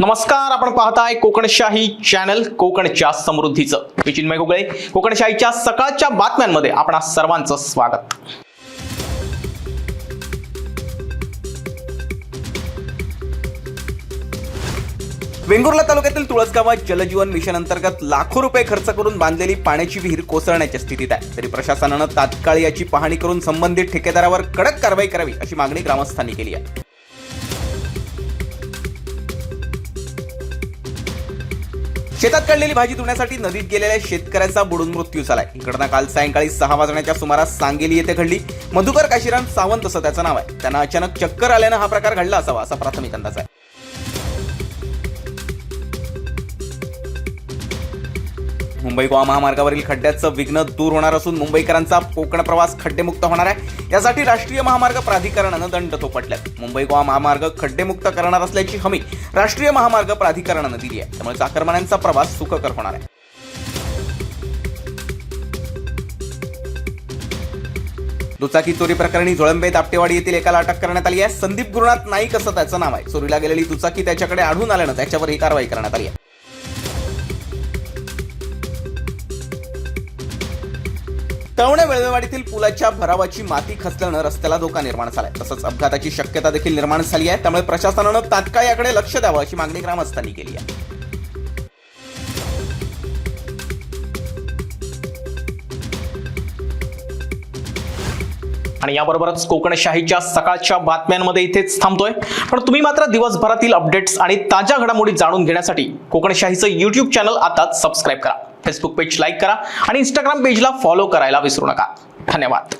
नमस्कार, आपण पाहताय कोकणशाही चॅनल कोकणच्या समृद्धीचं. मी चिन्मय गुगळे. कोकणशाहीच्या सकाळच्या बातम्यांमध्ये आपणा सर्वांचं स्वागत. वेंगुर्ला तालुक्यातील तुळसगावात जलजीवन मिशन अंतर्गत लाखो रुपये खर्च करून बांधलेली पाण्याची विहीर कोसळण्याच्या स्थितीत आहे. तरी प्रशासनानं तात्काळ याची पाहणी करून संबंधित ठेकेदारावर कडक कारवाई करावी अशी मागणी ग्रामस्थांनी केली आहे. शेतात काढलेली भाजी धुण्यासाठी नदीत गेलेल्या शेतकऱ्याचा बुडून मृत्यू झालाय. ही घटना काल सायंकाळी 6 वाजण्याच्या सुमारास सांगली येथे घडली. मधुकर काशीराम सावंत असं त्याचं नाव आहे. त्यांना अचानक चक्कर आल्यानं हा प्रकार घडला असावा असा प्राथमिक अंदाज आहे. मुंबई गोवा महामार्गावरील खड्ड्याचं विघ्न दूर होणार असून मुंबईकरांचा कोकण प्रवास खड्डेमुक्त होणार आहे. यासाठी राष्ट्रीय महामार्ग प्राधिकरणानं दंड थोपटल्यात. मुंबई गोवा महामार्ग खड्डेमुक्त करणार असल्याची हमी राष्ट्रीय महामार्ग प्राधिकरणानं दिली आहे. त्यामुळे चाकरमान्यांचा प्रवास सुखकर होणार आहे. दुचाकी चोरी प्रकरणी जोळंबे दापटेवाडी येथील एकाला अटक करण्यात आली आहे. संदीप गुरुनाथ नाईक असं त्याचं नाव आहे. चोरीला गेलेली दुचाकी त्याच्याकडे आढळून आल्यानं त्याच्यावर ही कारवाई करण्यात आली आहे. तळवणे वेळवेवाडीतील पुलाच्या भरावाची माती खचल्यानं रस्त्याला धोका निर्माण झालाय. तसंच अपघाताची शक्यता देखील निर्माण झाली आहे. त्यामुळे प्रशासनानं तात्काळ याकडे लक्ष द्यावं अशी मागणी ग्रामस्थांनी केली आहे. आणि याबरोबरच कोकणशाहीच्या सकाळच्या बातम्यांमध्ये इथेच थांबतोय. पण तुम्ही मात्र दिवसभरातील अपडेट्स आणि ताज्या घडामोडी जाणून घेण्यासाठी कोकणशाहीचं YouTube चॅनल आताच सबस्क्राईब करा. फेसबुक पेज लाईक करा आणि इंस्टाग्राम पेजला फॉलो करायला विसरू नका. धन्यवाद.